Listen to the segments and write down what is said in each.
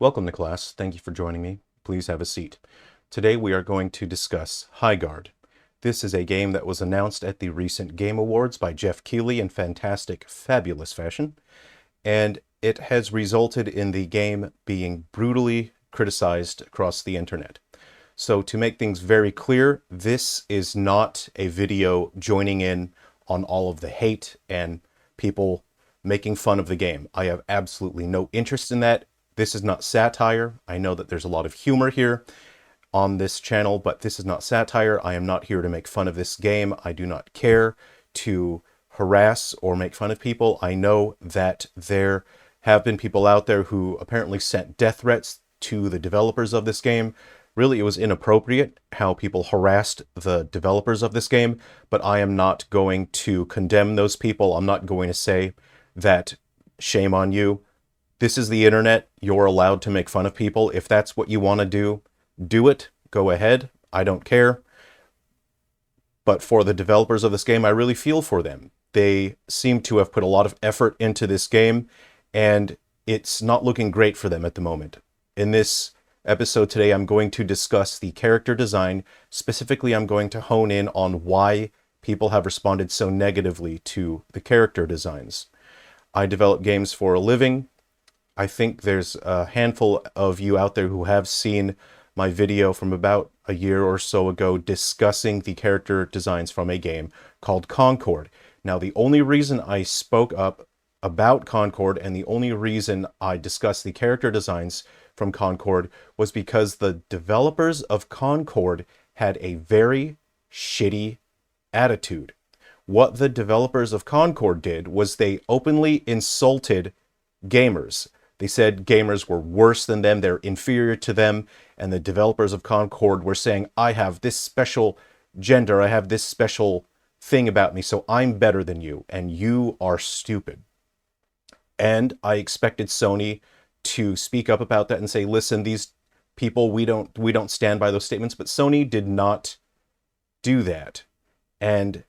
Welcome to class. Thank you for joining me. Please have a seat. Today we are going to discuss Highguard. This is a game that was announced at the recent Game Awards by Jeff Keighley in fantastic, fabulous fashion, and it has resulted in the game being brutally criticized across the internet. So to make things very clear, this is not a video joining in on all of the hate and people making fun of the game. I have absolutely no interest in that. This is not satire. I know that there's a lot of humor here on this channel, but this is not satire. I am not here to make fun of this game. I do not care to harass or make fun of people. I know that there have been people out there who apparently sent death threats to the developers of this game. Really, it was inappropriate how people harassed the developers of this game, but I am not going to condemn those people. I'm not going to say that shame on you. This is the internet. You're allowed to make fun of people. If that's what you want to do, do it. Go ahead. I don't care. But for the developers of this game, I really feel for them. They seem to have put a lot of effort into this game, and it's not looking great for them at the moment. In this episode today, I'm going to discuss the character design. Specifically, I'm going to hone in on why people have responded so negatively to the character designs. I develop games for a living. I think there's a handful of you out there who have seen my video from about a year or so ago discussing the character designs from a game called Concord. Now, the only reason I spoke up about Concord and the only reason I discussed the character designs from Concord was because the developers of Concord had a very shitty attitude. What the developers of Concord did was they openly insulted gamers. They said gamers were worse than them, they're inferior to them, and the developers of Concord were saying, I have this special gender, I have this special thing about me, so I'm better than you, and you are stupid. And I expected Sony to speak up about that and say, listen, these people, we don't stand by those statements, but Sony did not do that. And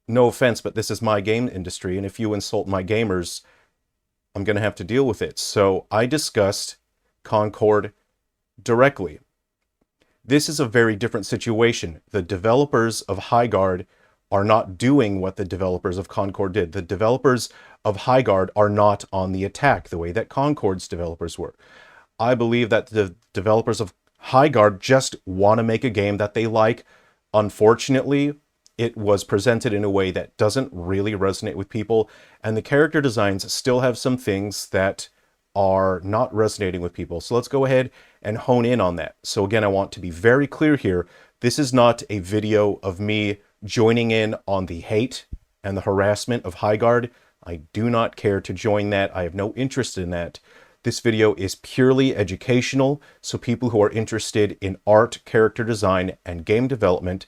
no offense, but this is my game industry, and if you insult my gamers, I'm going to have to deal with it. So I discussed Concord directly. This is a very different situation. The developers of Highguard are not doing what the developers of Concord did. The developers of Highguard are not on the attack the way that Concord's developers were. I believe that the developers of Highguard just want to make a game that they like. Unfortunately, it was presented in a way that doesn't really resonate with people, and the character designs still have some things that are not resonating with people. So let's go ahead and hone in on that. So again, I want to be very clear here. This is not a video of me joining in on the hate and the harassment of Highguard. I do not care to join that. I have no interest in that. This video is purely educational, so people who are interested in art, character design, and game development,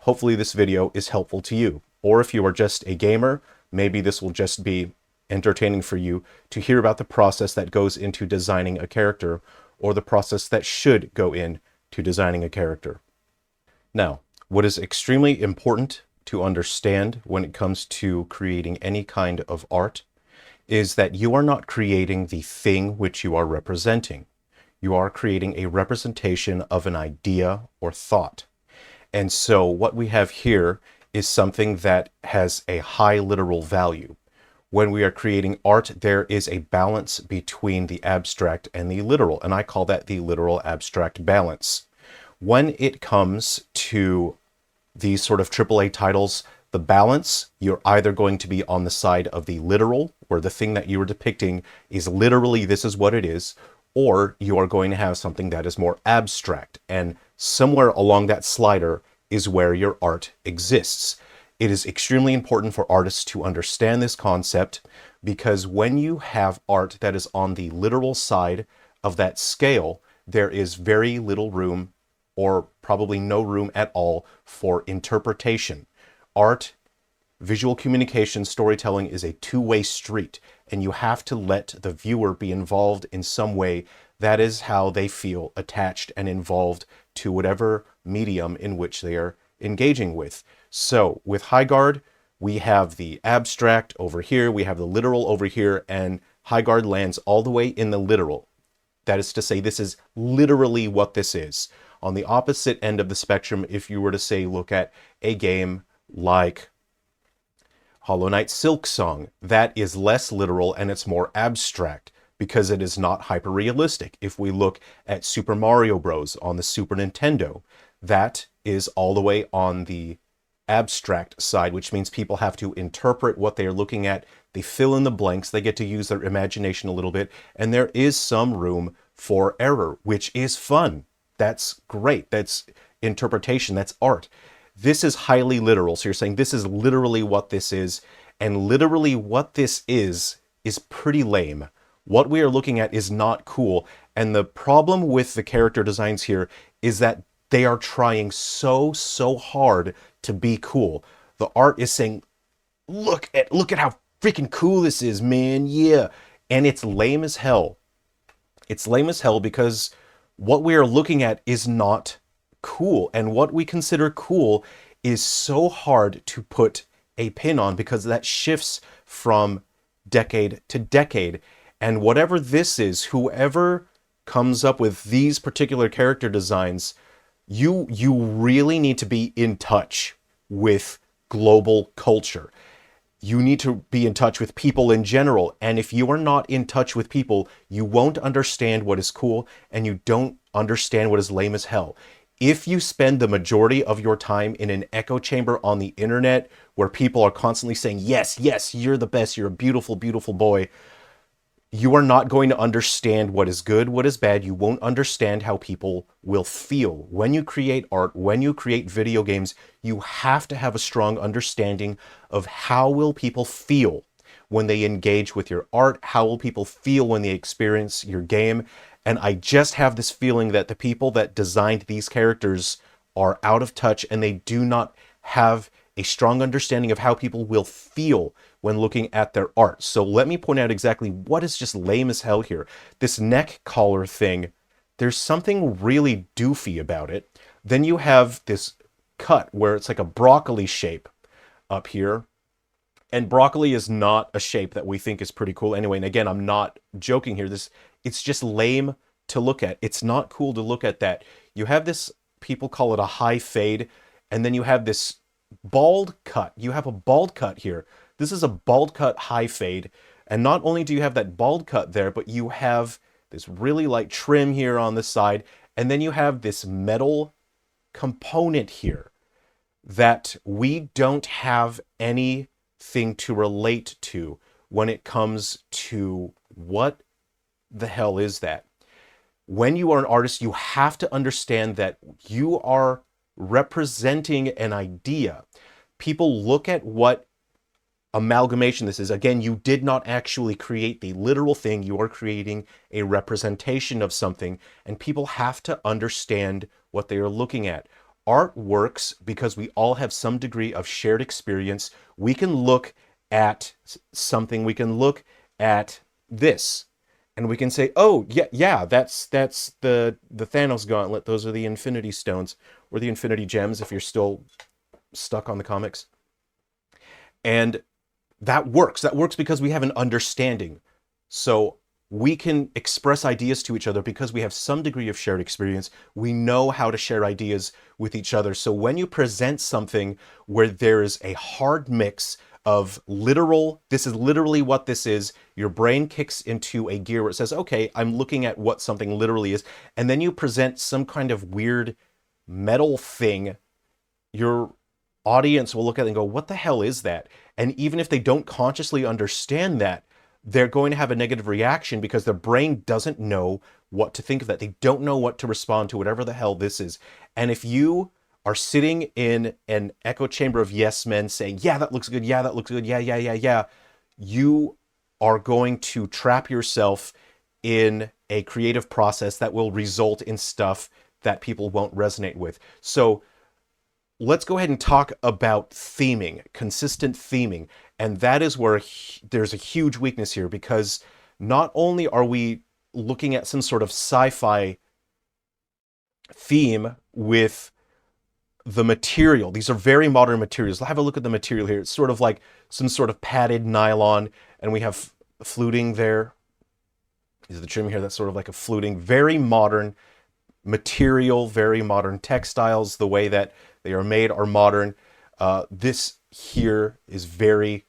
hopefully this video is helpful to you. Or if you are just a gamer, maybe this will just be entertaining for you to hear about the process that goes into designing a character, or the process that should go into designing a character. Now, what is extremely important to understand when it comes to creating any kind of art is that you are not creating the thing which you are representing. You are creating a representation of an idea or thought. And so what we have here is something that has a high literal value. When we are creating art, there is a balance between the abstract and the literal, and I call that the literal abstract balance. When it comes to these sort of AAA titles, the balance, you're either going to be on the side of the literal, where the thing that you are depicting is literally this is what it is, or you are going to have something that is more abstract, and somewhere along that slider is where your art exists. It is extremely important for artists to understand this concept, because when you have art that is on the literal side of that scale, there is very little room, or probably no room at all, for interpretation. Art, visual communication, storytelling is a two-way street, and you have to let the viewer be involved in some way. That is how they feel attached and involved to whatever medium in which they are engaging with. So with Highguard, we have the abstract over here, we have the literal over here, and Highguard lands all the way in the literal. That is to say, this is literally what this is. On the opposite end of the spectrum, if you were to say, look at a game like Hollow Knight Silksong, that is less literal and it's more abstract because it is not hyper-realistic. If we look at Super Mario Bros. On the Super Nintendo, that is all the way on the abstract side, which means people have to interpret what they are looking at. They fill in the blanks, they get to use their imagination a little bit, and there is some room for error, which is fun. That's great. That's interpretation, that's art. This is highly literal. So you're saying this is literally what this is, and literally what this is pretty lame. What we are looking at is not cool, and the problem with the character designs here is that they are trying so hard to be cool. The art is saying, look at how freaking cool this is, man, yeah. And it's lame as hell. It's lame as hell because what we are looking at is not cool, and what we consider cool is so hard to put a pin on because that shifts from decade to decade. And whatever this is, whoever comes up with these particular character designs, you really need to be in touch with global culture. You need to be in touch with people in general. And if you are not in touch with people, you won't understand what is cool, and you don't understand what is lame as hell. If you spend the majority of your time in an echo chamber on the internet where people are constantly saying, yes, yes, you're the best, you're a beautiful, beautiful boy, you are not going to understand what is good, what is bad. You won't understand how people will feel. When you create art, when you create video games, you have to have a strong understanding of how will people feel when they engage with your art, how will people feel when they experience your game. And I just have this feeling that the people that designed these characters are out of touch, and they do not have a strong understanding of how people will feel when looking at their art. So let me point out exactly what is just lame as hell here. This neck collar thing, there's something really doofy about it. Then you have this cut where it's like a broccoli shape up here. And broccoli is not a shape that we think is pretty cool anyway. And again, I'm not joking here. It's just lame to look at. It's not cool to look at that. You have this, people call it a high fade, and then you have this bald cut. You have a bald cut here. This is a bald cut high fade. And not only do you have that bald cut there, but you have this really light trim here on the side. And then you have this metal component here that we don't have anything to relate to when it comes to what the hell is that. When you are an artist, you have to understand that you are representing an idea. People look at what amalgamation this is. Again, you did not actually create the literal thing. You are creating a representation of something, and people have to understand what they are looking at. Art works because we all have some degree of shared experience. We can look at something, we can look at this, and we can say, oh, yeah, that's the Thanos gauntlet. Those are the Infinity Stones, or the Infinity Gems if you're still stuck on the comics. And that works. That works because we have an understanding. So we can express ideas to each other because we have some degree of shared experience. We know how to share ideas with each other. So when you present something where there is a hard mix of literal, this is literally what this is, your brain kicks into a gear where it says, okay, I'm looking at what something literally is. And then you present some kind of weird metal thing, your audience will look at it and go, what the hell is that? And even if they don't consciously understand that, they're going to have a negative reaction because their brain doesn't know what to think of that. They don't know what to respond to whatever the hell this is. And if you are sitting in an echo chamber of yes men saying, yeah, that looks good, yeah, that looks good, yeah, you are going to trap yourself in a creative process that will result in stuff that people won't resonate with. So let's go ahead and talk about theming, consistent theming. And that is where there's a huge weakness here, because not only are we looking at some sort of sci-fi theme with the material. These are very modern materials. Have a look at the material here. It's sort of like some sort of padded nylon, and we have fluting there. Is the trim here that's sort of like a fluting, very modern material, very modern textiles. The way that they are made are modern. This here is very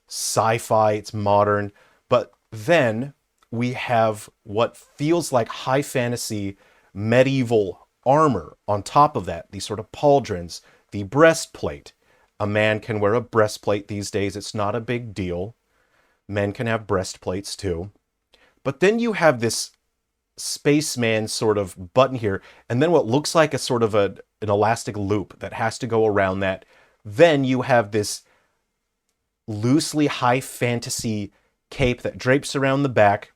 sci-fi, it's modern. But then we have what feels like high fantasy medieval armor on top of that, these sort of pauldrons, the breastplate. A man can wear a breastplate these days. It's not a big deal. Men can have breastplates too. But then you have this spaceman sort of button here, and then what looks like a sort of an elastic loop that has to go around that. Then you have this loosely high fantasy cape that drapes around the back.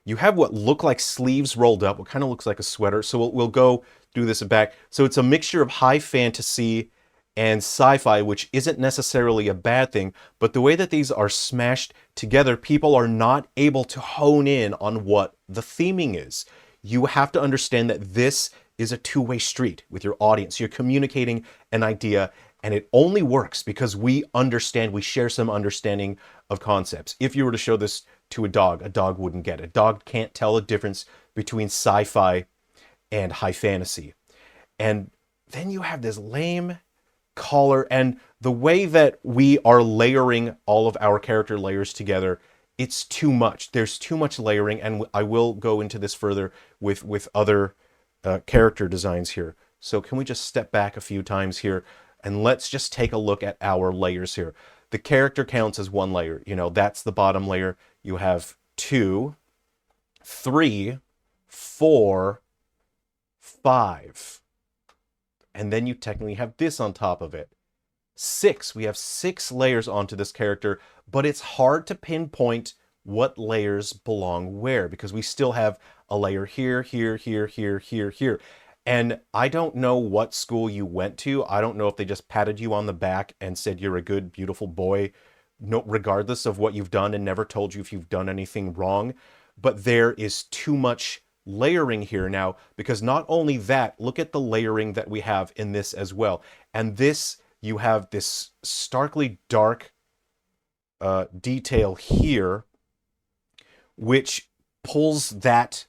You have what look like sleeves rolled up, what kind of looks like a sweater. So we'll go do this back. So it's a mixture of high fantasy and sci-fi, which isn't necessarily a bad thing, but the way that these are smashed together, people are not able to hone in on what the theming is. You have to understand that this is a two-way street with your audience. You're communicating an idea, and it only works because we understand, we share some understanding of concepts. If you were to show this to a dog wouldn't get it. A dog can't tell a difference between sci-fi and high fantasy. And then you have this lame collar, and the way that we are layering all of our character layers together, it's too much. There's too much layering, and I will go into this further with other character designs here. So can we just step back a few times here, and let's just take a look at our layers here. The character counts as one layer. You know, that's the bottom layer. You have 2, 3, 4, 5. And then you technically have this on top of it. 6. We have 6 layers onto this character, but it's hard to pinpoint what layers belong where, because we still have a layer here, here, here, here, here, here. And I don't know what school you went to. I don't know if they just patted you on the back and said you're a good, beautiful boy, no, regardless of what you've done, and never told you if you've done anything wrong. But there is too much layering here now, because not only that, look at the layering that we have in this as well. And this, you have this starkly dark detail here, which pulls that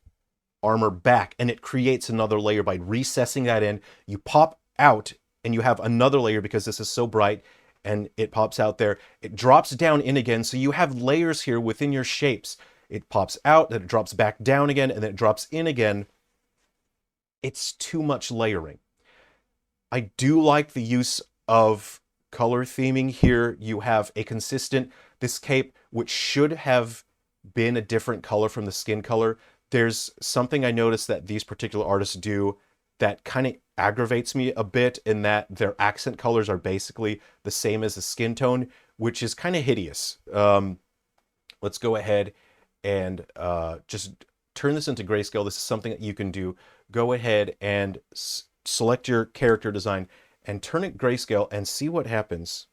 armor back, and it creates another layer by recessing that in. You pop out and you have another layer because this is so bright, and it pops out there. It drops down in again, so you have layers here within your shapes. It pops out, then it drops back down again, and then it drops in again. It's too much layering. I do like the use of color theming here. You have a consistent, this cape, which should have been a different color from the skin color. There's something I noticed that these particular artists do that kind of aggravates me a bit, in that their accent colors are basically the same as the skin tone, which is kind of hideous. Let's go ahead and just turn this into grayscale. This is something that you can do. Go ahead and select your character design and turn it grayscale and see what happens.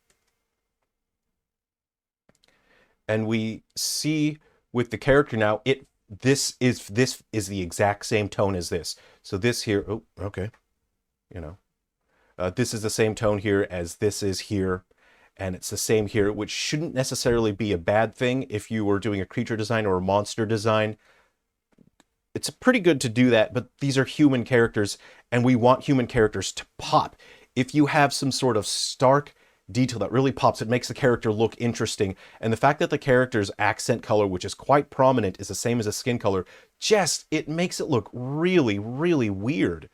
And we see with the character now, this is the exact same tone as this. So this here, oh, okay, you know, this is the same tone here as this is here, and it's the same here, which shouldn't necessarily be a bad thing if you were doing a creature design or a monster design. It's pretty good to do that, but these are human characters, and we want human characters to pop. If you have some sort of stark detail that really pops, it makes the character look interesting. And the fact that the character's accent color, which is quite prominent, is the same as the skin color, it makes it look really, really weird.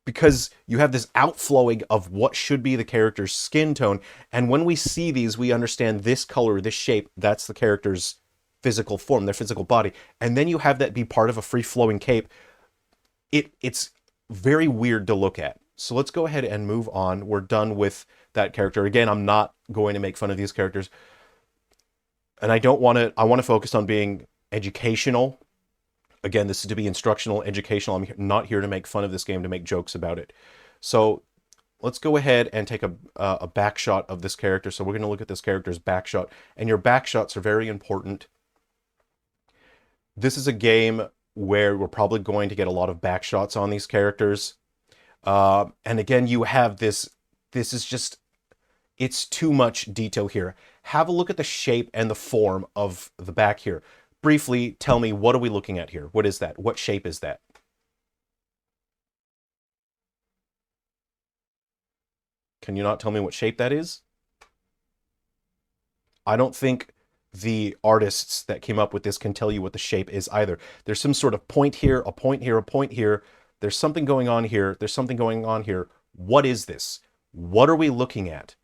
Because you have this outflowing of what should be the character's skin tone. And when we see these, we understand this color, this shape, that's the character's physical form, their physical body. And then you have that be part of a free-flowing cape. It's very weird to look at. So let's go ahead and move on. We're done with that character. Again, I'm not going to make fun of these characters. And I want to focus on being educational. Again, this is to be instructional, educational. I'm not here to make fun of this game, to make jokes about it. So let's go ahead and take a back shot of this character. So we're going to look at this character's back shot. And your back shots are very important. This is a game where we're probably going to get a lot of back shots on these characters. And again, you have this is just, it's too much detail here. Have a look at the shape and the form of the back here. briefly tell me, what are we looking at here? What is that? What shape is that? Can you not tell me what shape that is? I don't think the artists that came up with this can tell you what the shape is either. There's some sort of point here, a point here, a point here. There's something going on here. There's something going on here. What is this? What are we looking at?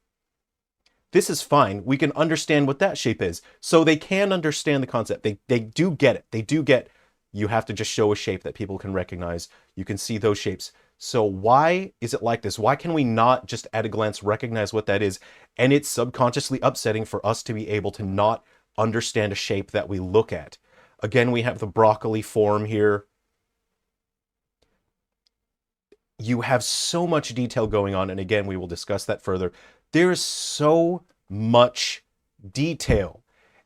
This is fine. We can understand what that shape is. So they can understand the concept. They do get it. They do get, you have to just show a shape that people can recognize. You can see those shapes. So why is it like this? Why can we not just at a glance recognize what that is? And it's subconsciously upsetting for us to be able to not understand a shape that we look at. Again, we have the broccoli form here. You have so much detail going on, and again, we will discuss that further. There is so much detail,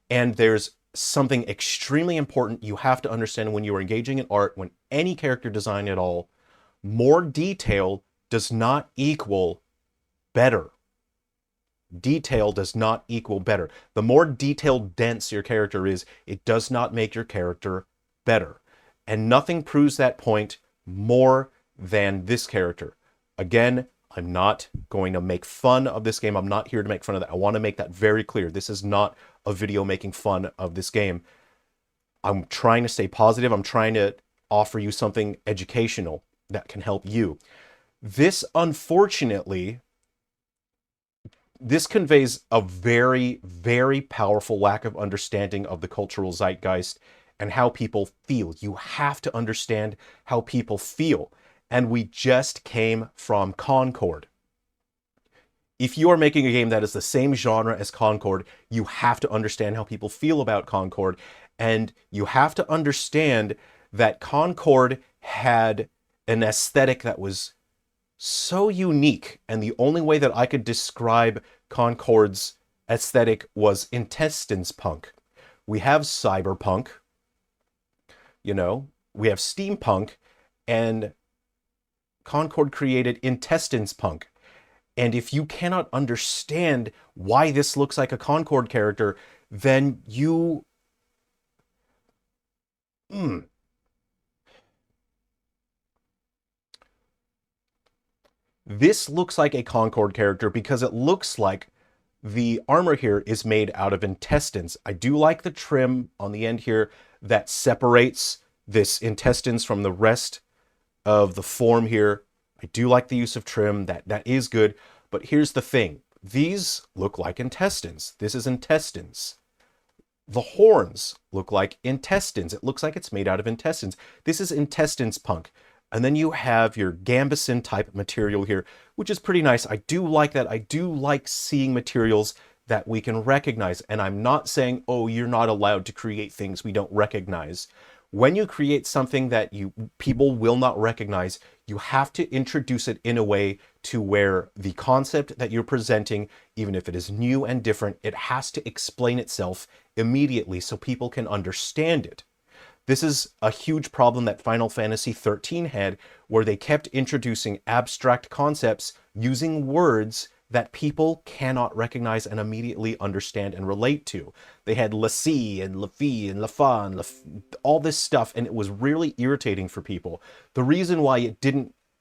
and there's something extremely important you have to understand when you are engaging in art, when any character design at all. More detail does not equal better. Detail does not equal better. The more detailed dense your character is, it does not make your character better. And nothing proves that point more than this character. Again, I'm not going to make fun of this game. I'm not here to make fun of that. I want to make that very clear. This is not a video making fun of this game. I'm trying to stay positive. I'm trying to offer you something educational that can help you. This, unfortunately, this conveys a very, very powerful lack of understanding of the cultural zeitgeist and how people feel. You have to understand how people feel. And we just came from Concord. If you are making a game that is the same genre as Concord, you have to understand how people feel about Concord. And you have to understand that Concord had an aesthetic that was so unique. And the only way that I could describe Concord's aesthetic was intestines punk. We have cyberpunk, you know, we have steampunk, and Concord created intestines punk. And if you cannot understand why this looks like a Concord character, then you... This looks like a Concord character because it looks like the armor here is made out of intestines. I do like the trim on the end here that separates this intestines from the rest of the form here. I do like the use of trim. That is good. But here's the thing. These look like intestines. This is intestines. The horns look like intestines. It looks like it's made out of intestines. This is intestines punk. And then you have your gambeson type material here, which is pretty nice. I do like that. I do like seeing materials that we can recognize. And I'm not saying, oh, you're not allowed to create things we don't recognize. When you create something that people will not recognize, you have to introduce it in a way to where the concept that you're presenting, even if it is new and different, it has to explain itself immediately so people can understand it. This is a huge problem that Final Fantasy XIII had, where they kept introducing abstract concepts using words that people cannot recognize and immediately understand and relate to. They had Lassie and Lafi and Lafa and all this stuff, and it was really irritating for people. The reason why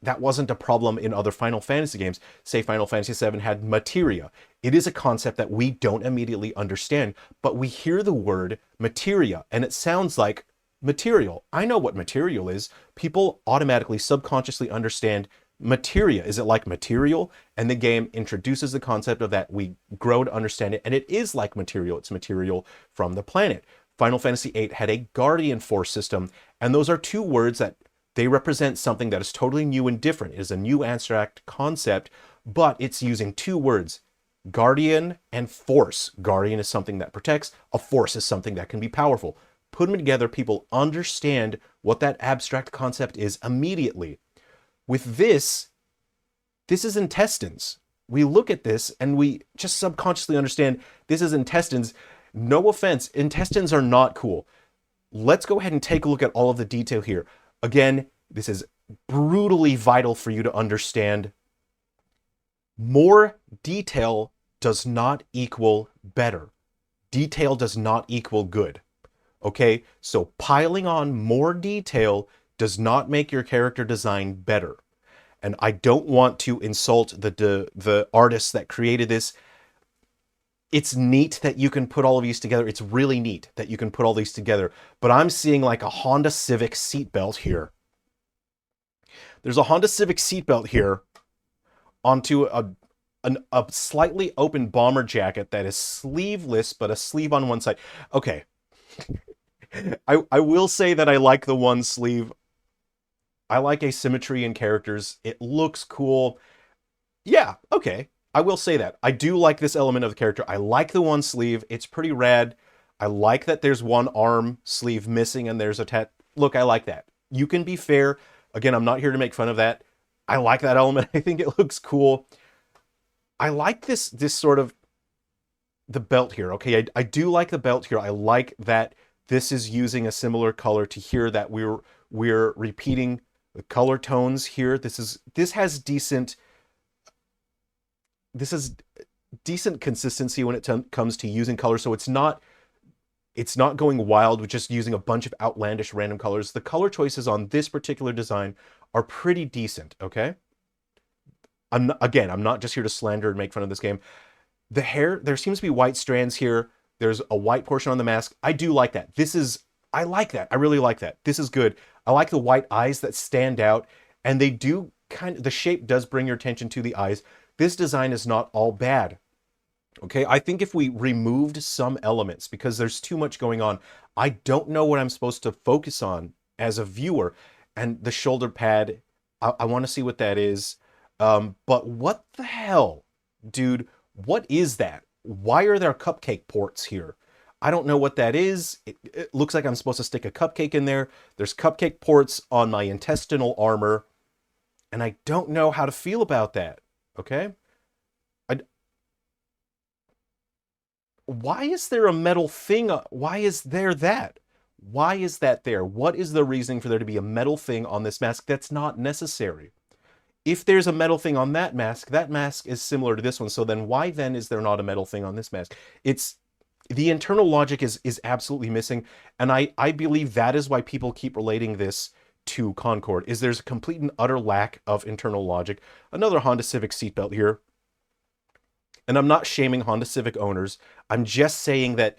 that wasn't a problem in other Final Fantasy games, say Final Fantasy VII had materia. It is a concept that we don't immediately understand, but we hear the word materia, and it sounds like material. I know what material is. People automatically, subconsciously understand materia. Is it like material? And the game introduces the concept of that. We grow to understand it, and it is like material. It's material from the planet. Final Fantasy VIII had a Guardian Force system, and those are two words that they represent something that is totally new and different. It is a new abstract concept, but it's using two words, Guardian and Force. Guardian is something that protects. A Force is something that can be powerful. Put them together, people understand what that abstract concept is immediately. With this is intestines. We look at this and we just subconsciously understand this is intestines. No offense, intestines are not cool. Let's go ahead and take a look at all of the detail here. Again, this is brutally vital for you to understand. More detail does not equal better. Detail does not equal good. Okay, so piling on more detail does not make your character design better. And I don't want to insult the artists that created this. It's neat that you can put all of these together. It's really neat that you can put all these together. But I'm seeing like a Honda Civic seatbelt here. There's a Honda Civic seatbelt here onto a slightly open bomber jacket that is sleeveless, but a sleeve on one side. Okay. I will say that I like the one sleeve. I like asymmetry in characters. It looks cool. Yeah, okay. I will say that. I do like this element of the character. I like the one sleeve. It's pretty rad. I like that there's one arm sleeve missing and there's a tat. Look, I like that. You can be fair. Again, I'm not here to make fun of that. I like that element. I think it looks cool. I like this sort of the belt here. Okay, I do like the belt here. I like that this is using a similar color to here, that we're repeating the color tones here. This has decent consistency when it comes to using color. So it's not going wild with just using a bunch of outlandish random colors. The color choices on this particular design are pretty decent, okay? I'm not just here to slander and make fun of this game. The hair, there seems to be white strands here. There's a white portion on the mask. I do like that. I like that. I really like that. This is good. I like the white eyes that stand out, and they do the shape does bring your attention to the eyes. This design is not all bad. Okay, I think if we removed some elements, because there's too much going on, I don't know what I'm supposed to focus on as a viewer. And the shoulder pad, I want to see what that is. But what the hell, dude? What is that? Why are there cupcake ports here? I don't know what that is. It looks like I'm supposed to stick a cupcake in there. There's cupcake ports on my intestinal armor, and I don't know how to feel about that. Okay? Why is there a metal thing? Why is there that? Why is that there? What is the reasoning for there to be a metal thing on this mask that's not necessary? If there's a metal thing on that mask is similar to this one. So then why then is there not a metal thing on this mask? It's the internal logic is absolutely missing. And I believe that is why people keep relating this to Concord, is there's a complete and utter lack of internal logic. Another Honda Civic seatbelt here. And I'm not shaming Honda Civic owners. I'm just saying that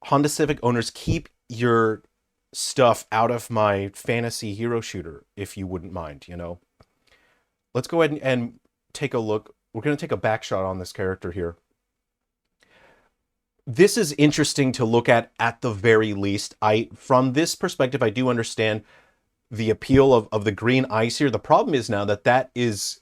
Honda Civic owners, keep your stuff out of my fantasy hero shooter, if you wouldn't mind, you know? Let's go ahead and take a look. We're going to take a back shot on this character here. This is interesting to look at the very least. From this perspective, I do understand the appeal of the green ice here. The problem is now that is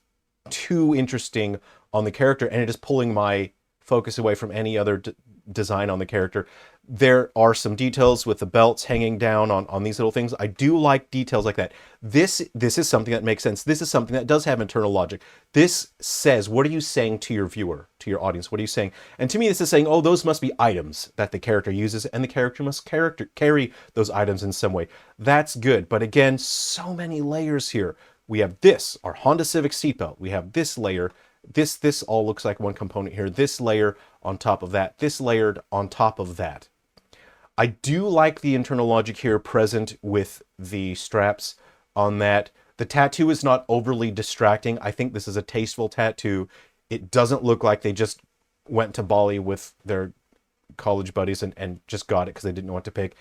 too interesting on the character, and it is pulling my focus away from any other design on the character. There are some details with the belts hanging down on these little things. I do like details like that. This is something that makes sense. This is something that does have internal logic. This says, what are you saying to your viewer, to your audience? What are you saying? And to me, this is saying, oh, those must be items that the character uses, and the character must carry those items in some way. That's good. But again, so many layers here. We have this, our Honda Civic seatbelt. We have this layer. This all looks like one component here. This layer on top of that. This layered on top of that. I do like the internal logic here present with the straps on that. The tattoo is not overly distracting. I think this is a tasteful tattoo. It doesn't look like they just went to Bali with their college buddies and just got it because they didn't know what to pick.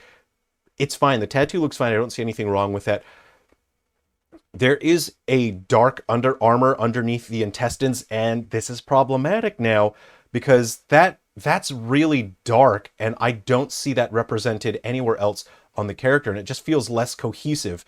It's fine. The tattoo looks fine. I don't see anything wrong with that. There is a dark under armor underneath the intestines, and this is problematic now because that's really dark, and I don't see that represented anywhere else on the character, and it just feels less cohesive.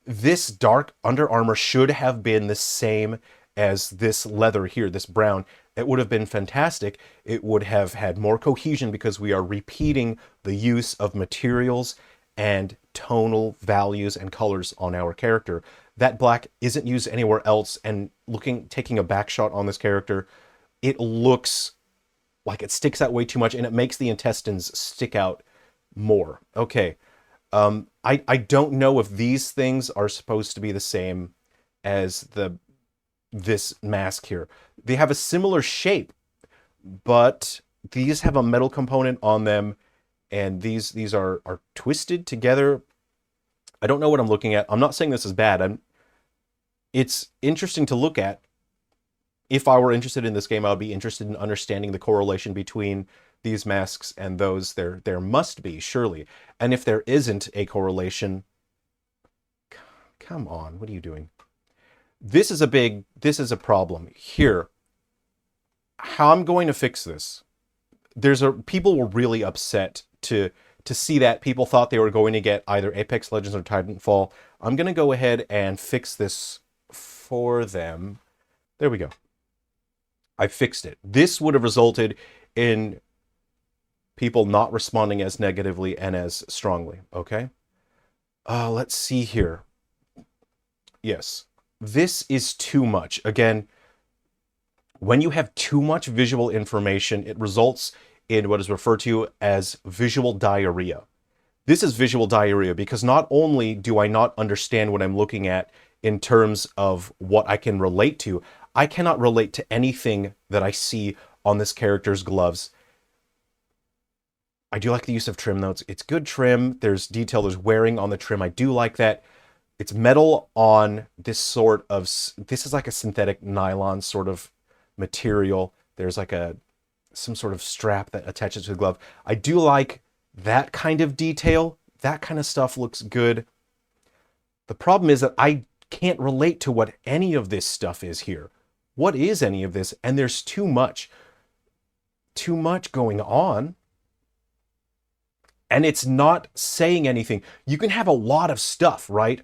This dark under armor should have been the same as this leather here, this brown. It would have been fantastic. It would have had more cohesion because we are repeating the use of materials and tonal values and colors on our character. That black isn't used anywhere else, and taking a back shot on this character, it looks like it sticks out way too much, and it makes the intestines stick out more. Okay, I don't know if these things are supposed to be the same as this mask here. They have a similar shape, but these have a metal component on them, and these are twisted together. I don't know what I'm looking at. I'm not saying this is bad. It's interesting to look at. If I were interested in this game, I would be interested in understanding the correlation between these masks and those. There must be, surely. And if there isn't a correlation, come on, what are you doing? This is a problem. Here, how I'm going to fix this. People were really upset to see that. People thought they were going to get either Apex Legends or Titanfall. I'm going to go ahead and fix this for them. There we go. I fixed it. This would have resulted in people not responding as negatively and as strongly, okay? Let's see here. Yes, this is too much. Again, when you have too much visual information, it results in what is referred to as visual diarrhea. This is visual diarrhea because not only do I not understand what I'm looking at in terms of what I can relate to, I cannot relate to anything that I see on this character's gloves. I do like the use of trim notes. It's good trim. There's detail. There's wearing on the trim. I do like that. It's metal on this sort of... This is like a synthetic nylon sort of material. There's like some sort of strap that attaches to the glove. I do like that kind of detail. That kind of stuff looks good. The problem is that I can't relate to what any of this stuff is here. What is any of this? And there's too much going on. And it's not saying anything. You can have a lot of stuff, right?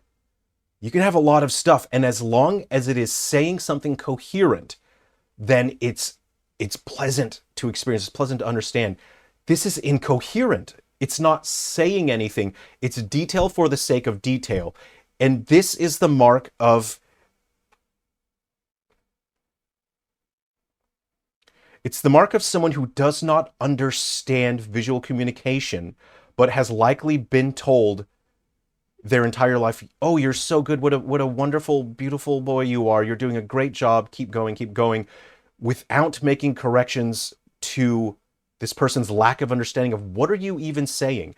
You can have a lot of stuff. And as long as it is saying something coherent, then it's pleasant to experience. It's pleasant to understand. This is incoherent. It's not saying anything. It's detail for the sake of detail. And this is the mark of... It's the mark of someone who does not understand visual communication, but has likely been told their entire life, oh, you're so good, what a wonderful, beautiful boy you are, you're doing a great job, keep going, without making corrections to this person's lack of understanding of what are you even saying.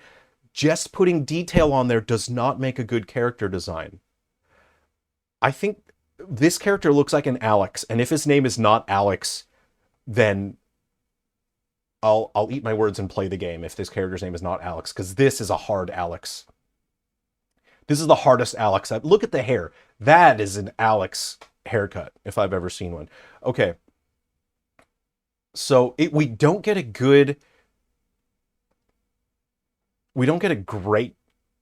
Just putting detail on there does not make a good character design. I think this character looks like an Alex, and if his name is not Alex, then I'll eat my words and play the game if this character's name is not Alex, because this is a hard Alex. This is the hardest Alex. Look at the hair. That is an Alex haircut, if I've ever seen one. Okay. So we don't get a great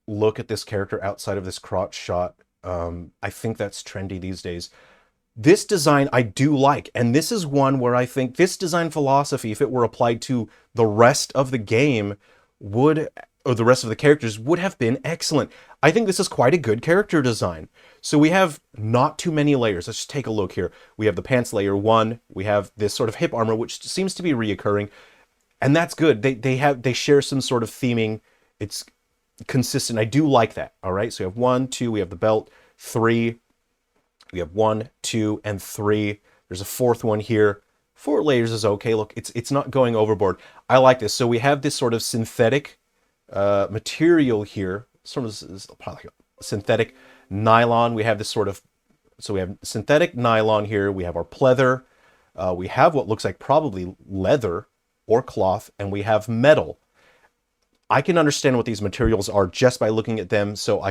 look at this character outside of this crotch shot. I think that's trendy these days. This design I do like, and this is one where I think this design philosophy, if it were applied to the rest of the game, or the rest of the characters, would have been excellent. I think this is quite a good character design. So we have not too many layers. Let's just take a look here. We have the pants layer 1. We have this sort of hip armor, which seems to be reoccurring, and that's good. They share some sort of theming. It's consistent. I do like that. All right. So we have 1, 2. We have the belt 3. We have 1, 2, and 3. There's a 4th one here. 4 layers is okay. Look, it's not going overboard. I like this. So we have this sort of synthetic material here. Sort of probably synthetic nylon. We have this sort of... So we have synthetic nylon here. We have our pleather. We have what looks like probably leather or cloth. And we have metal. I can understand what these materials are just by looking at them. So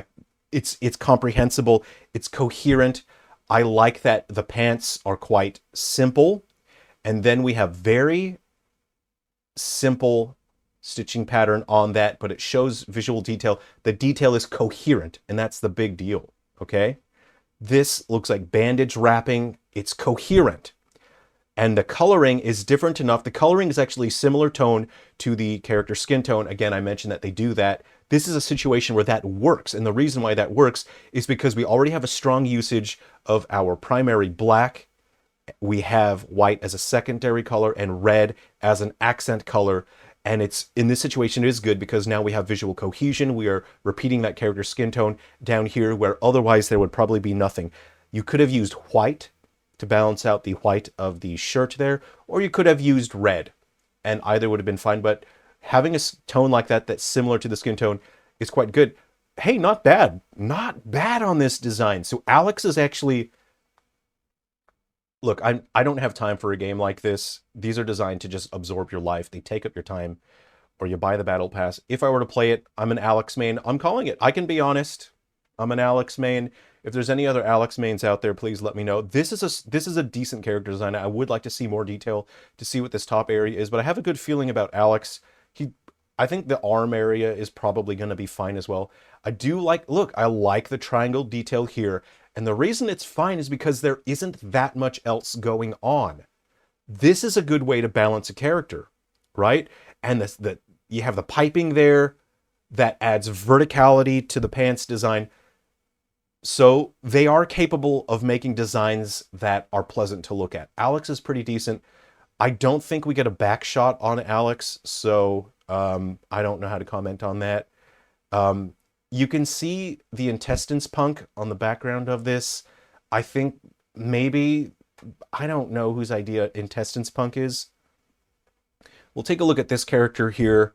it's comprehensible. It's coherent. I like that the pants are quite simple. And then we have very simple stitching pattern on that, but it shows visual detail. The detail is coherent, and that's the big deal, okay? This looks like bandage wrapping. It's coherent. And the coloring is different enough. The coloring is actually similar tone to the character skin tone. Again, I mentioned that they do that. This is a situation where that works. And the reason why that works is because we already have a strong usage of our primary black. We have white as a secondary color and red as an accent color. And it's in this situation, it is good because now we have visual cohesion. We are repeating that character skin tone down here where otherwise there would probably be nothing. You could have used white to balance out the white of the shirt there, or you could have used red, and either would have been fine. But having a tone like that that's similar to the skin tone is quite good. Hey, not bad. Not bad on this design. So Alex is actually... Look, I don't have time for a game like this. These are designed to just absorb your life. They take up your time, or you buy the battle pass. If I were to play it, I'm an Alex main. I'm calling it. I can be honest. I'm an Alex main. If there's any other Alex mains out there, please let me know. This is a decent character design. I would like to see more detail to see what this top area is, but I have a good feeling about Alex. I think the arm area is probably going to be fine as well. I do like, look, I like the triangle detail here. And the reason it's fine is because there isn't that much else going on. This is a good way to balance a character, right? And you have the piping there that adds verticality to the pants design. So they are capable of making designs that are pleasant to look at. Alex is pretty decent. I don't think we get a back shot on Alex, so I don't know how to comment on that. You can see the intestines punk on the background of this. I think maybe, I don't know whose idea intestines punk is. We'll take a look at this character here.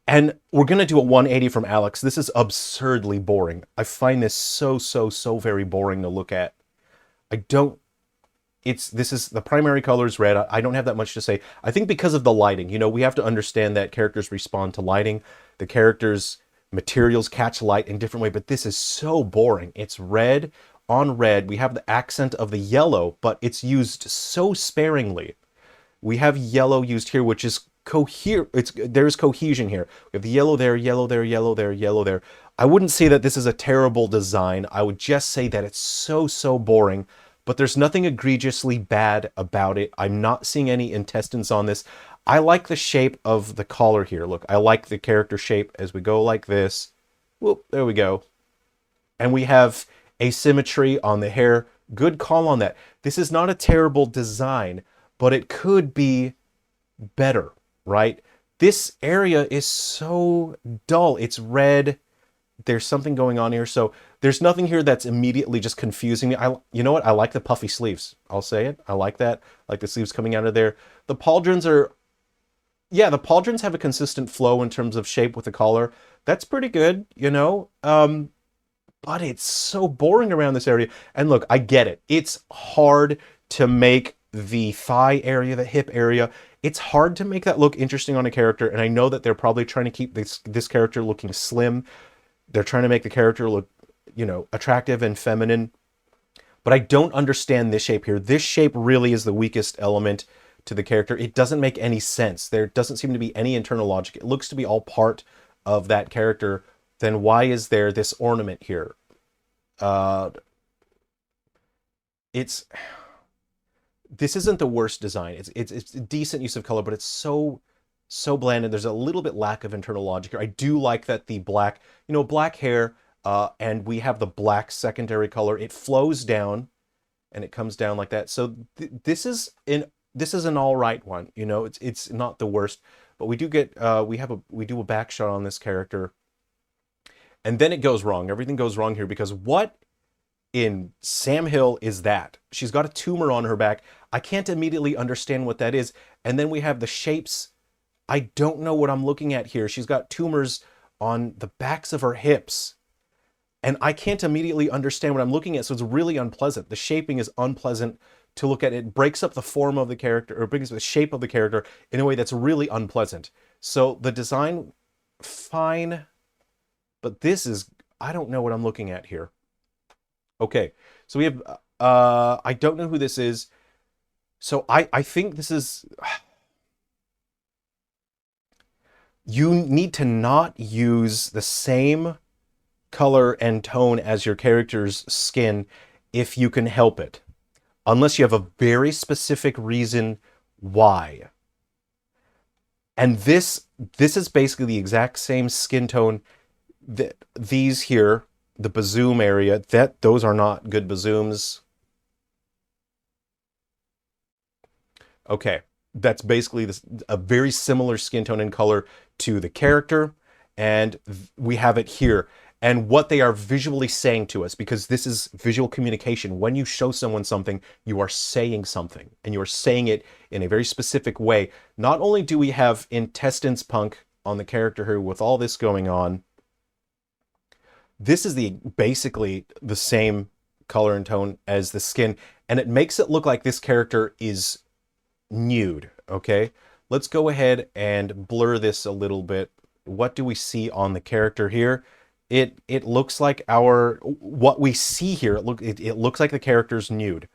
And we're going to do a 180 from Alex. This is absurdly boring. I find this so very boring to look at. This is, the primary color is red. I don't have that much to say. I think because of the lighting, you know, we have to understand that characters respond to lighting. The characters' materials catch light in different way, but this is so boring. It's red on red. We have the accent of the yellow, but it's used so sparingly. We have yellow used here, which is there's cohesion here. We have the yellow there, yellow there, yellow there, yellow there. I wouldn't say that this is a terrible design. I would just say that it's so boring, but there's nothing egregiously bad about it. I'm not seeing any intestines on this. I like the shape of the collar here. Look, I like the character shape as we go like this. Whoop, there we go. And we have asymmetry on the hair. Good call on that. This is not a terrible design, but it could be better, right? This area is so dull. It's red. There's something going on here. So there's nothing here that's immediately just confusing me. You know what? I like the puffy sleeves. I'll say it. I like that. I like the sleeves coming out of there. The pauldrons are... Yeah, the pauldrons have a consistent flow in terms of shape with the collar. That's pretty good, you know? But it's so boring around this area. And look, I get it. It's hard to make the thigh area, the hip area. It's hard to make that look interesting on a character. And I know that they're probably trying to keep this character looking slim. They're trying to make the character look, you know, attractive and feminine. But I don't understand this shape here. This shape really is the weakest element to the character. It doesn't make any sense. There doesn't seem to be any internal logic. It looks to be all part of that character. Then why is there this ornament here? This isn't the worst design. It's a decent use of color, but it's so bland, and there's a little bit lack of internal logic here. I do like that the black, you know, black hair, and we have the black secondary color. It flows down, and it comes down like that. So this is an all right one. You know, it's not the worst, but we do get we do a back shot on this character, and then it goes wrong. Everything goes wrong here because what in Sam Hill is that? She's got a tumor on her back. I can't immediately understand what that is. And then we have the shapes. I don't know what I'm looking at here. She's got tumors on the backs of her hips. And I can't immediately understand what I'm looking at. So it's really unpleasant. The shaping is unpleasant to look at. It breaks up the form of the character, or brings the shape of the character in a way that's really unpleasant. So the design, fine. But this is, I don't know what I'm looking at here. Okay, so we have, I don't know who this is. So I think this is, you need to not use the same color and tone as your character's skin if you can help it. Unless you have a very specific reason why. And this is basically the exact same skin tone that these here, the bazoom area, those are not good bazooms. Okay, that's basically a very similar skin tone and color to the character, and we have it here. and what they are visually saying to us, because this is visual communication. When you show someone something, you are saying something, and you are saying it in a very specific way. Not only do we have Intestines Punk on the character here with all this going on, this is basically the same color and tone as the skin, and it makes it look like this character is nude, okay? Let's go ahead and blur this a little bit. What do we see on the character here? It looks like what we see here, it looks like the character's nude.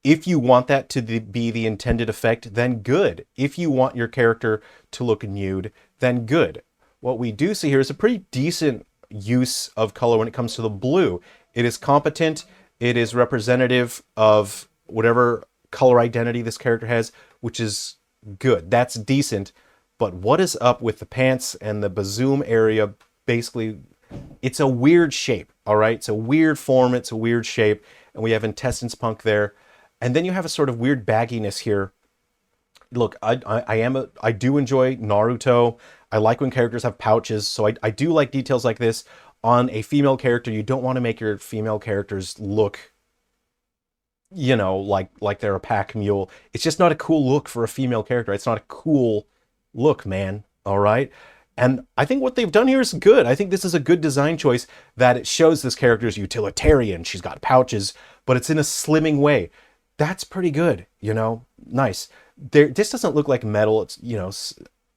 If you want that to be the intended effect, then good. If you want your character to look nude, then good. What we do see here is a pretty decent use of color when it comes to the blue. It is competent. It is representative of whatever color identity this character has, which is good. That's decent. But what is up with the pants and the bazoom area? Basically, it's a weird shape, all right? It's a weird form. It's a weird shape. And we have Intestines Punk there. And then you have a sort of weird bagginess here. Look, I do enjoy Naruto. I like when characters have pouches, so I do like details like this. On a female character, you don't want to make your female characters look, you know, like they're a pack mule. It's just not a cool look for a female character. It's not a cool look, man, all right? And I think what they've done here is good. I think this is a good design choice, that it shows this character is utilitarian. She's got pouches, but it's in a slimming way. That's pretty good, you know? Nice. This doesn't look like metal. It's, you know,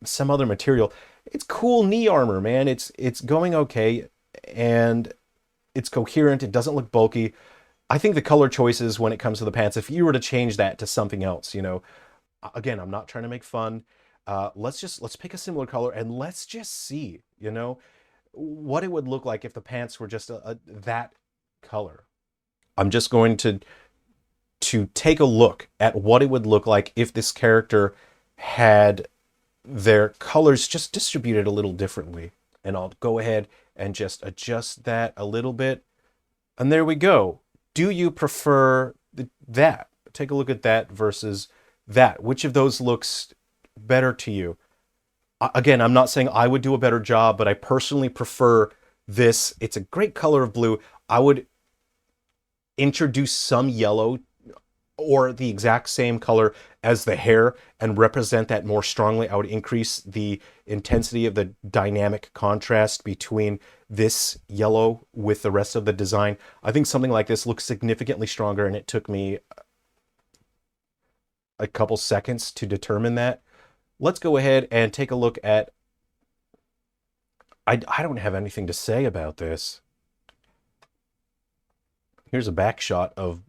some other material. It's cool knee armor, man. It's going okay, and it's coherent. It doesn't look bulky. I think the color choices when it comes to the pants, if you were to change that to something else, you know, again, I'm not trying to make fun. Let's pick a similar color and let's just see, you know, what it would look like if the pants were just that color. I'm just going to take a look at what it would look like if this character had their colors just distributed a little differently. And I'll go ahead and just adjust that a little bit. And there we go. Do you prefer that? Take a look at that versus that. Which of those looks better to you? Again, I'm not saying I would do a better job, but I personally prefer this. It's a great color of blue. I would introduce some yellow or the exact same color as the hair and represent that more strongly. I would increase the intensity of the dynamic contrast between this yellow with the rest of the design. I think something like this looks significantly stronger, and it took me a couple seconds to determine that. Let's go ahead and take a look at... I don't have anything to say about this. Here's a back shot of...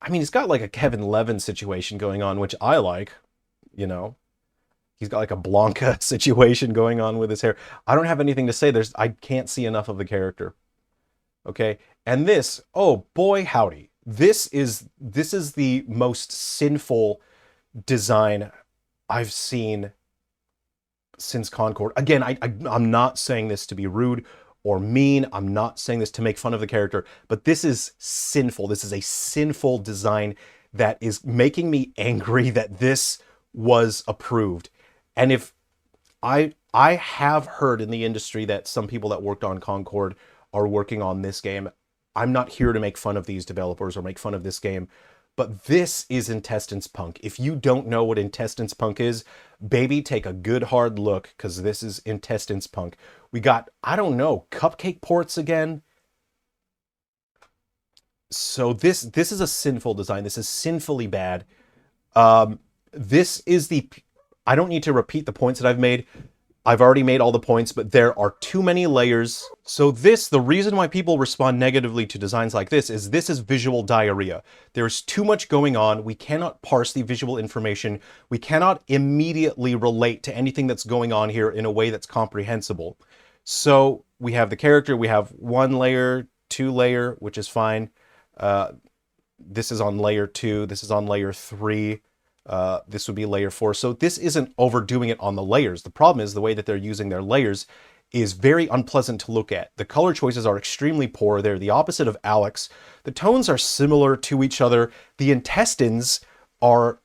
I mean, he's got like a Kevin Levin situation going on, which I like, you know. He's got like a Blanca situation going on with his hair. I don't have anything to say. I can't see enough of the character. Okay? And this, oh boy howdy. This is the most sinful design I've seen since Concord. Again, I'm not saying this to be rude or mean. I'm not saying this to make fun of the character, but this is sinful. This is a sinful design that is making me angry that this was approved. And if I have heard in the industry that some people that worked on Concord are working on this game. I'm not here to make fun of these developers or make fun of this game, but this is Intestines Punk. If you don't know what Intestines Punk is, baby, take a good hard look, because this is Intestines Punk. We got, I don't know, cupcake ports again. So this is a sinful design. This is sinfully bad. This is I don't need to repeat the points that I've made. I've already made all the points, but there are too many layers. So the reason why people respond negatively to designs like this is visual diarrhea. There's too much going on. We cannot parse the visual information. We cannot immediately relate to anything that's going on here in a way that's comprehensible. So we have the character, we have 1 layer, 2 layer, which is fine. This is on layer 2, this is on layer 3. This would be layer 4. So this isn't overdoing it on the layers. The problem is the way that they're using their layers is very unpleasant to look at. The color choices are extremely poor. They're the opposite of Alex. The tones are similar to each other. The intestines are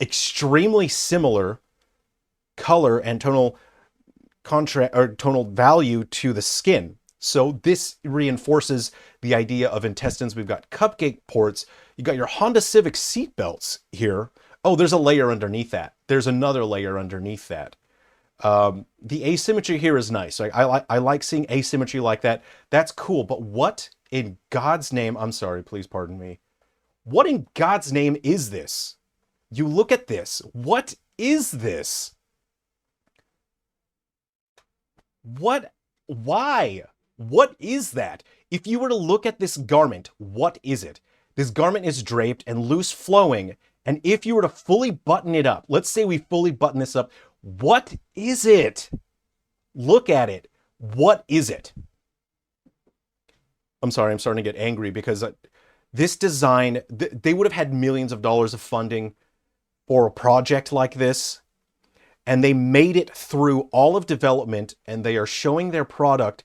extremely similar color and tonal contrast or tonal value to the skin. So this reinforces the idea of intestines. We've got cupcake ports. You got your Honda Civic seat belts here. Oh, there's a layer underneath that. There's another layer underneath that. The asymmetry here is nice. I like seeing asymmetry like that. That's cool. But what in God's name? I'm sorry, please pardon me. What in God's name is this? You look at this. What is this? What? Why? What is that? If you were to look at this garment, what is it? This garment is draped and loose flowing. And if you were to fully button it up, let's say we fully button this up, what is it? Look at it. What is it? I'm sorry, I'm starting to get angry because this design, they would have had millions of dollars of funding for a project like this. And they made it through all of development and they are showing their product.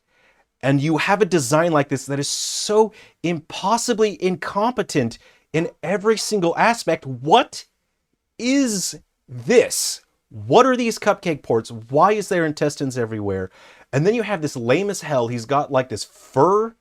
And you have a design like this that is so impossibly incompetent in every single aspect. What is this? What are these cupcake ports? Why is there intestines everywhere? And then you have this lame as hell. He's got like this fur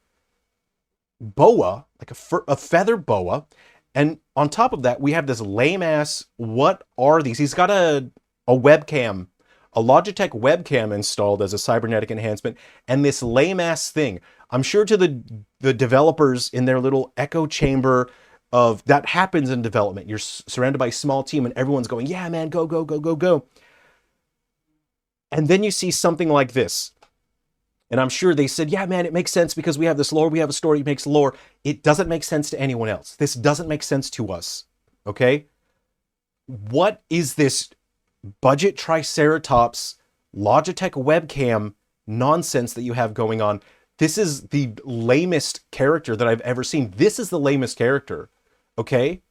boa, like a feather boa. And on top of that, we have this lame ass, what are these? He's got a webcam, a Logitech webcam installed as a cybernetic enhancement, and this lame-ass thing. I'm sure to the developers in their little echo chamber of that happens in development. You're surrounded by a small team and everyone's going, yeah, man, go, go, go, go, go. And then you see something like this. And I'm sure they said, yeah, man, it makes sense because we have this lore, we have a story, it makes lore. It doesn't make sense to anyone else. This doesn't make sense to us, okay? What is this budget Triceratops Logitech webcam nonsense that you have going on? This is the lamest character that I've ever seen. This is the lamest character, okay?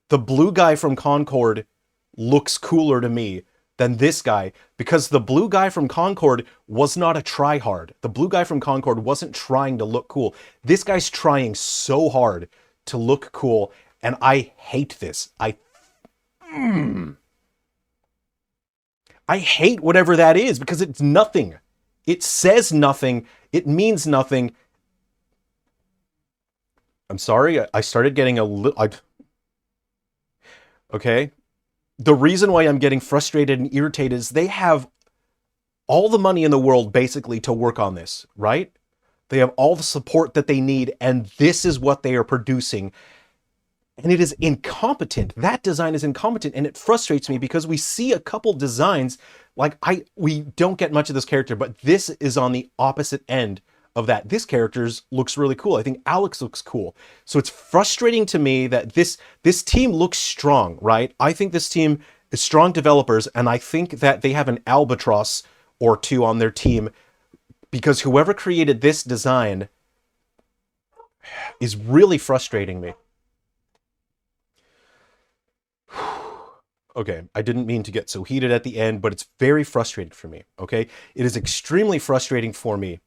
The blue guy from Concord looks cooler to me than this guy because the blue guy from Concord was not a tryhard. The blue guy from Concord wasn't trying to look cool. This guy's trying so hard to look cool, and I hate this. I hate whatever that is because it's nothing. It says nothing. It means nothing. I'm sorry. I started getting a little... Okay. The reason why I'm getting frustrated and irritated is they have all the money in the world basically to work on this, right? They have all the support that they need, and this is what they are producing. And it is incompetent. That design is incompetent, and it frustrates me because we see a couple designs, like we don't get much of this character, but this is on the opposite end of that. This character looks really cool. I think Alex looks cool. So it's frustrating to me that this team looks strong, right? I think this team is strong developers, and I think that they have an albatross or two on their team because whoever created this design is really frustrating me. Okay, I didn't mean to get so heated at the end, but it's very frustrating for me, okay? It is extremely frustrating for me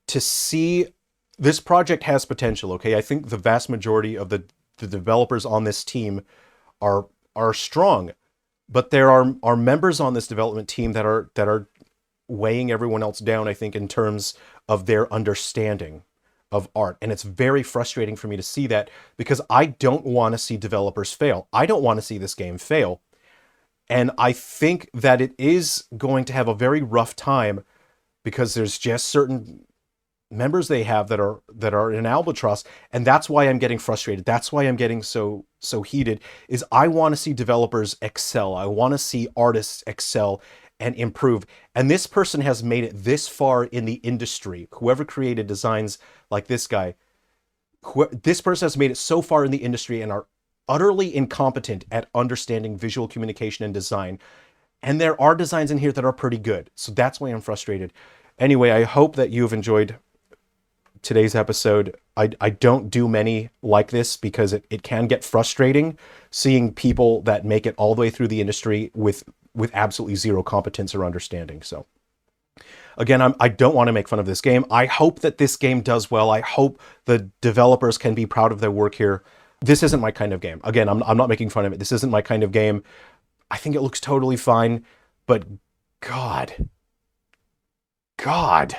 to see this project has potential, okay? I think the vast majority of the developers on this team are strong, but there are members on this development team that are weighing everyone else down, I think, in terms of their understanding of art. And it's very frustrating for me to see that because I don't want to see developers fail. I don't want to see this game fail. And I think that it is going to have a very rough time because there's just certain members they have that are in albatross. And that's why I'm getting frustrated. That's why I'm getting so heated, is I want to see developers excel. I want to see artists excel and improve. And this person has made it this far in the industry. Whoever created designs like this guy, this person has made it so far in the industry and are utterly incompetent at understanding visual communication and design. And there are designs in here that are pretty good. So that's why I'm frustrated. Anyway, I hope that you've enjoyed today's episode. I don't do many like this because it can get frustrating seeing people that make it all the way through the industry with absolutely zero competence or understanding. So again, I don't want to make fun of this game. I hope that this game does well. I hope the developers can be proud of their work here. This isn't my kind of game. Again, I'm not making fun of it. This isn't my kind of game. I think it looks totally fine, but God, God.